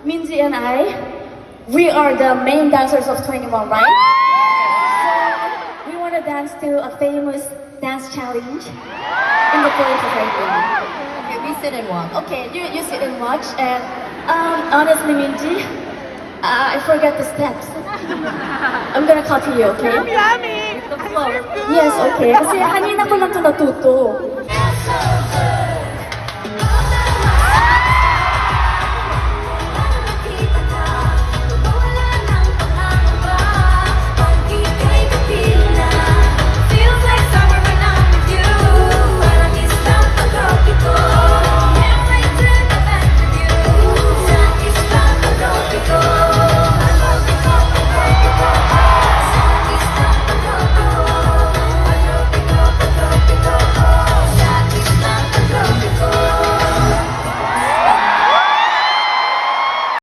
Minji and I, we are the main dancers of 21, right? So we want to dance to a famous dance challenge in the Korean society. Okay, we sit and watch. Okay, you sit and watch. And honestly, Minji, I forgot the steps. I'm gonna copy you, okay? Yummy! The flow. Yes, okay. Kasi kanina ko lang ito natuto.